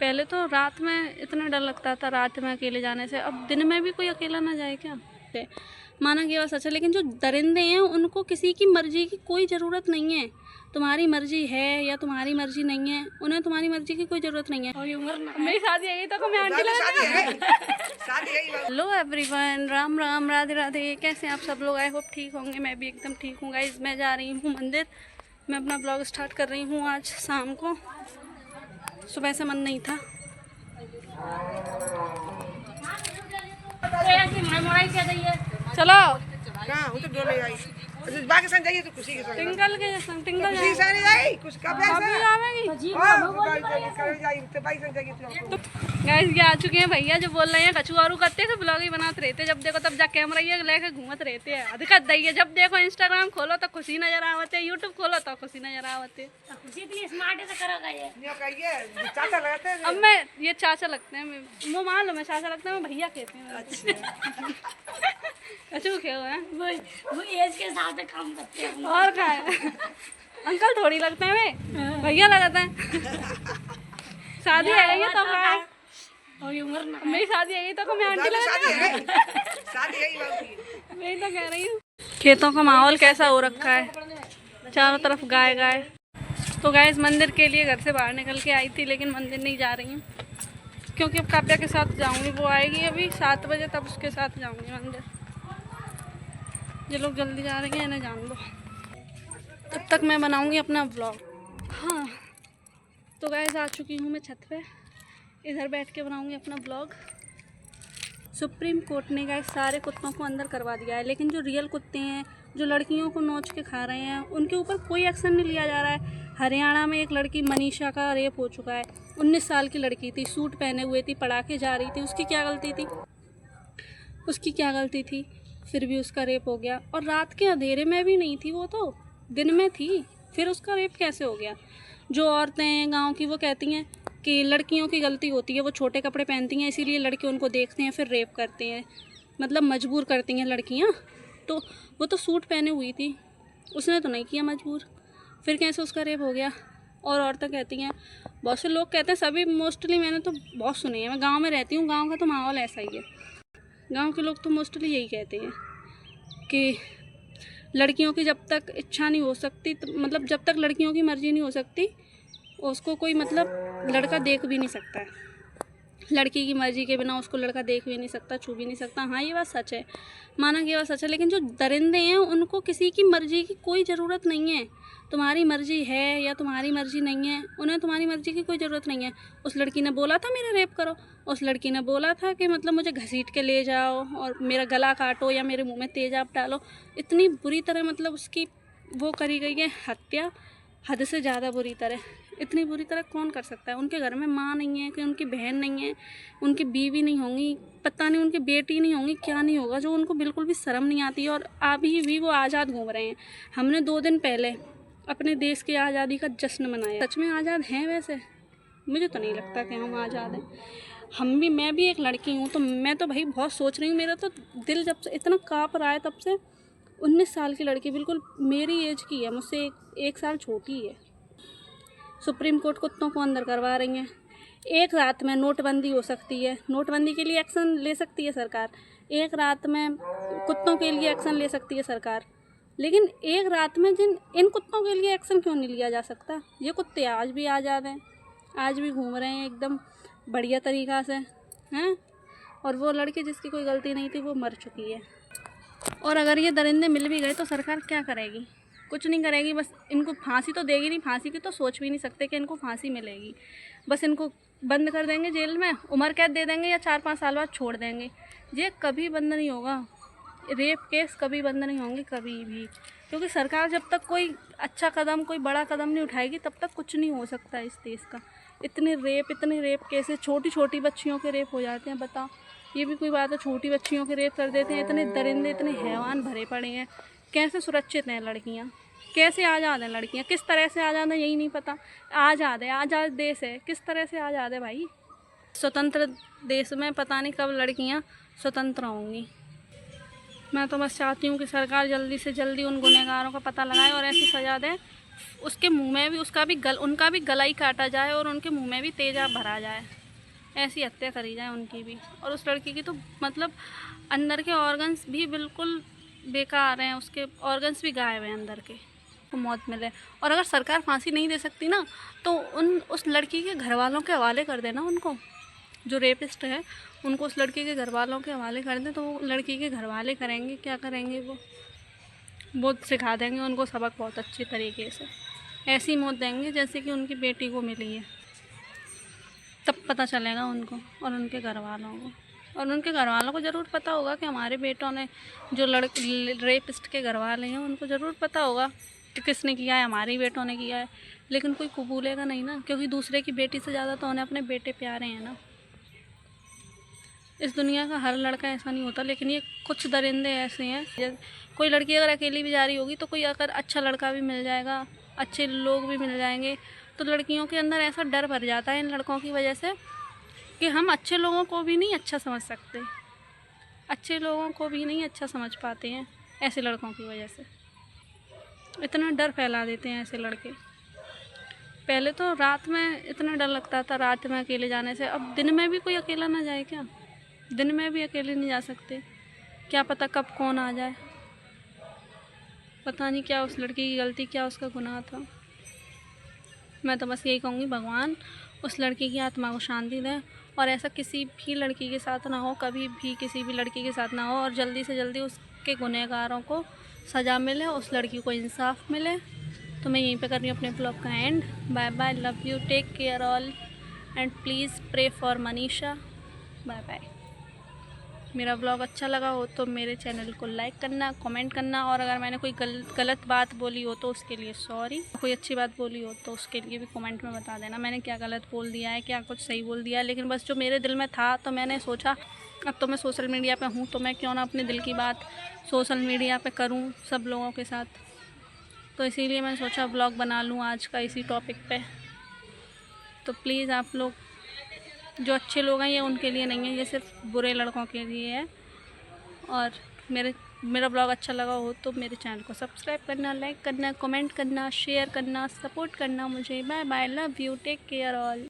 पहले तो रात में इतना डर लगता था रात में अकेले जाने से, अब दिन में भी कोई अकेला ना जाए क्या। माना कि बस अच्छा, लेकिन जो दरिंदे हैं उनको किसी की मर्जी की कोई ज़रूरत नहीं है। तुम्हारी मर्जी है या तुम्हारी मर्जी नहीं है, उन्हें तुम्हारी मर्जी की कोई ज़रूरत नहीं है। मेरी शादी है तो मैं आंटी लगा। Hello everyone, Ram Ram, Radhe Radhe. कैसे आप सब लोग? आई होप ठीक होंगे। मैं भी एकदम ठीक हूँ गाइस। मैं जा रही हूँ मंदिर। मैं अपना ब्लॉग स्टार्ट कर रही हूँ आज शाम को। सुबह से मन नहीं था। चलो बाकी संग जाइए तो खुशी के संग टिंगल के संग, टिंगल खुशी से नहीं जाई कुछ कब जाएगी। जाएगी। गाइस ये आ चुके हैं भैया जो बोल रहे हैं कछुआरू करते हैं, ब्लॉग ही बनाते रहते, जब देखो तब जा कैमरा ये लेके घूमत रहते हैं। अधिकत दैये जब देखो इंस्टाग्राम खोलो तो खुशी नजर आवते, यूट्यूब खोलो तो खुशी नजर आवते। खुशी इतनी स्मार्ट है तो करोगा ये। चाचा लगाते हैं। अब मैं ये चाचा लगते हैं, वो मान लो मैं चाचा लगता है, मैं भैया कहते हैं। अच्छा कछू खेल है वो एज के हिसाब से काम करते हैं। और क्या है, अंकल थोड़ी लगते हैं, वे भैया लगाते हैं। शादी आएगी तो मैं, और उम्र ना मेरी शादी आएगी तो मैं आंटी शादी लगा। है शादी है मैं तो कह रही हूँ। खेतों का माहौल कैसा हो रखा है, चारों तरफ गाय गाय। तो गाइस मंदिर के लिए घर से बाहर निकल के आई थी, लेकिन मंदिर नहीं जा रही हूँ क्योंकि अब काव्या के साथ जाऊंगी। वो आएगी अभी 7 बजे, तब उसके साथ जाऊंगी मंदिर। ये लोग जल्दी जा रहे हैं, इन्हें जान दो, तब तक मैं बनाऊंगी अपना ब्लॉग। हाँ तो गाइस आ चुकी हूँ मैं छत पे, इधर बैठ के बनाऊंगी अपना ब्लॉग। सुप्रीम कोर्ट ने गाइस सारे कुत्तों को अंदर करवा दिया है, लेकिन जो रियल कुत्ते हैं जो लड़कियों को नोच के खा रहे हैं उनके ऊपर कोई एक्शन नहीं लिया जा रहा है। हरियाणा में एक लड़की मनीषा का रेप हो चुका है। 19 साल की लड़की थी, सूट पहने हुए थी, पढ़ाके जा रही थी। उसकी क्या गलती थी? उसकी क्या गलती थी? फिर भी उसका रेप हो गया, और रात के अंधेरे में भी नहीं थी, वो तो दिन में थी। फिर उसका रेप कैसे हो गया? जो औरतें हैं गांव की वो कहती हैं कि लड़कियों की गलती होती है, वो छोटे कपड़े पहनती हैं इसीलिए लड़के उनको देखते हैं फिर रेप करते हैं, मतलब मजबूर करती हैं लड़कियां। तो वो तो सूट पहने हुई थी, उसने तो नहीं किया मजबूर, फिर कैसे उसका रेप हो गया? और औरतें कहती हैं, बहुत से लोग कहते हैं, सभी मोस्टली मैंने तो बहुत सुने हैं। मैं गाँव में रहती हूँ, गाँव का तो माहौल ऐसा ही है। गाँव के लोग तो मोस्टली यही कहते हैं कि लड़कियों की जब तक इच्छा नहीं हो सकती, तो मतलब जब तक लड़कियों की मर्जी नहीं हो सकती उसको कोई मतलब लड़का देख भी नहीं सकता है। लड़की की मर्जी के बिना उसको लड़का देख भी नहीं सकता, छू भी नहीं सकता। हाँ ये बात सच है, माना कि ये बात सच है, लेकिन जो दरिंदे हैं उनको किसी की मर्जी की कोई ज़रूरत नहीं है। तुम्हारी मर्जी है या तुम्हारी मर्जी नहीं है, उन्हें तुम्हारी मर्जी की कोई ज़रूरत नहीं है। उस लड़की ने बोला था मेरा रेप करो, उस लड़की ने बोला था कि मतलब मुझे घसीट के ले जाओ और मेरा गला काटो या मेरे मुंह में तेजाब डालो। इतनी बुरी तरह मतलब उसकी वो करी गई है हत्या, हद से ज़्यादा बुरी तरह। इतनी बुरी तरह कौन कर सकता है? उनके घर में माँ नहीं है, कि उनकी बहन नहीं है, उनकी बीवी नहीं होंगी, पता नहीं उनकी बेटी नहीं होंगी, क्या नहीं होगा, जो उनको बिल्कुल भी शर्म नहीं आती है। और अभी भी वो आज़ाद घूम रहे हैं। हमने 2 दिन पहले अपने देश की आज़ादी का जश्न मनाया। सच में आज़ाद हैं वैसे? मुझे तो नहीं लगता कि हम आज़ाद हैं। मैं भी एक लड़की हूँ, तो मैं तो भाई बहुत सोच रही हूँ। मेरा तो दिल जब से इतना काँप रहा है तब से। 19 साल की लड़की, बिल्कुल मेरी एज की है, मुझसे एक साल छोटी है। सुप्रीम कोर्ट कुत्तों को अंदर करवा रही हैं। एक रात में नोटबंदी हो सकती है, नोटबंदी के लिए एक्शन ले सकती है सरकार। एक रात में कुत्तों के लिए एक्शन ले सकती है सरकार, लेकिन एक रात में इन कुत्तों के लिए एक्शन क्यों नहीं लिया जा सकता? ये कुत्ते आज भी आज़ाद हैं, आज भी घूम रहे हैं एकदम बढ़िया तरीक़ा से, हैं? और वो लड़की जिसकी कोई गलती नहीं थी वो मर चुकी है। और अगर ये दरिंदे मिल भी गए तो सरकार क्या करेगी? कुछ नहीं करेगी। बस इनको फांसी तो देगी नहीं, फांसी की तो सोच भी नहीं सकते कि इनको फांसी मिलेगी। बस इनको बंद कर देंगे जेल में, उम्र कैद दे देंगे या 4-5 साल बाद छोड़ देंगे। ये कभी बंद नहीं होगा, रेप केस कभी बंद नहीं होंगे कभी भी, क्योंकि सरकार जब तक कोई अच्छा कदम, कोई बड़ा कदम नहीं उठाएगी तब तक कुछ नहीं हो सकता इस देश का। इतने रेप केसेस, छोटी छोटी बच्चियों के रेप हो जाते हैं। बताओ, ये भी कोई बात है? छोटी बच्चियों के रेप कर देते हैं। इतने दरिंदे, इतने हैवान भरे पड़े हैं। कैसे सुरक्षित हैं लड़कियां? कैसे आज़ाद हैं लड़कियां? किस तरह से आज़ाद हैं यही नहीं पता। आज़ाद है, आज़ाद देश है, किस तरह से आज़ाद है भाई? स्वतंत्र देश में पता नहीं कब लड़कियां स्वतंत्र होंगी। मैं तो बस चाहती हूँ कि सरकार जल्दी से जल्दी उन गुनहगारों का पता लगाए और ऐसी सज़ा दे उसके मुंह में भी उनका भी गला ही काटा जाए और उनके मुंह में भी तेजाब भरा जाए, ऐसी हत्या करी जाए उनकी भी। और उस लड़की की तो मतलब अंदर के ऑर्गन्स भी बिल्कुल बेकार हैं, उसके ऑर्गन्स भी गायब हैं अंदर के, तो मौत मिले। और अगर सरकार फांसी नहीं दे सकती ना, तो उस लड़की के घर वालों के हवाले कर देना, उनको जो रेपिस्ट है उनको उस लड़की के घर वालों के हवाले कर दें, तो वो लड़की के घर वाले करेंगे, क्या करेंगे वो सिखा देंगे उनको सबक बहुत अच्छी तरीके से, ऐसी मौत देंगे जैसे कि उनकी बेटी को मिली है। तब पता चलेगा उनको और उनके घर वालों को। और उनके घर वालों को ज़रूर पता होगा कि हमारे बेटों ने, जो रेपिस्ट के घर वाले हैं, उनको ज़रूर पता होगा कि किसने किया है, हमारे बेटों ने किया है। लेकिन कोई कबूलेगा नहीं ना, क्योंकि दूसरे की बेटी से ज़्यादा तो उन्हें अपने बेटे प्यारे हैं ना। इस दुनिया का हर लड़का ऐसा नहीं होता, लेकिन ये कुछ दरिंदे ऐसे हैं। कोई लड़की अगर अकेली भी जा रही होगी तो कोई अगर अच्छा लड़का भी मिल जाएगा, अच्छे लोग भी मिल जाएंगे, तो लड़कियों के अंदर ऐसा डर भर जाता है इन लड़कों की वजह से कि हम अच्छे लोगों को भी नहीं अच्छा समझ सकते, अच्छे लोगों को भी नहीं अच्छा समझ पाते हैं ऐसे लड़कों की वजह से। इतना डर फैला देते हैं ऐसे लड़के। पहले तो रात में इतना डर लगता था रात में अकेले जाने से, अब दिन में भी कोई अकेला ना जाए क्या? दिन में भी अकेले नहीं जा सकते, क्या पता कब कौन आ जाए। पता नहीं क्या उस लड़की की गलती, क्या उसका गुनाह था। मैं तो बस यही कहूँगी, भगवान उस लड़की की आत्मा को शांति दें और ऐसा किसी भी लड़की के साथ ना हो, कभी भी किसी भी लड़की के साथ ना हो, और जल्दी से जल्दी उसके गुनहगारों को सज़ा मिले, उस लड़की को इंसाफ मिले। तो मैं यहीं पे कर रही हूँ अपने ब्लॉग का end. Bye bye, love you, take care all and please pray for Manisha. Bye bye. मेरा ब्लॉग अच्छा लगा हो तो मेरे चैनल को लाइक करना, कमेंट करना, और अगर मैंने कोई गलत बात बोली हो तो उसके लिए सॉरी। कोई अच्छी बात बोली हो तो उसके लिए भी कमेंट में बता देना मैंने क्या गलत बोल दिया है, क्या कुछ सही बोल दिया है। लेकिन बस जो मेरे दिल में था तो मैंने सोचा अब तो मैं सोशल मीडिया पे हूँ, तो मैं क्यों ना अपने दिल की बात सोशल मीडिया पे करूँ सब लोगों के साथ। तो इसीलिए मैंने सोचा ब्लॉग बना लूँ आज का इसी टॉपिक पे। तो प्लीज़ आप लोग, जो अच्छे लोग हैं ये उनके लिए नहीं है, ये सिर्फ बुरे लड़कों के लिए है। और मेरा ब्लॉग अच्छा लगा हो तो मेरे चैनल को सब्सक्राइब करना, लाइक करना, कमेंट करना, शेयर करना, सपोर्ट करना मुझे। Bye bye, love you, take care all.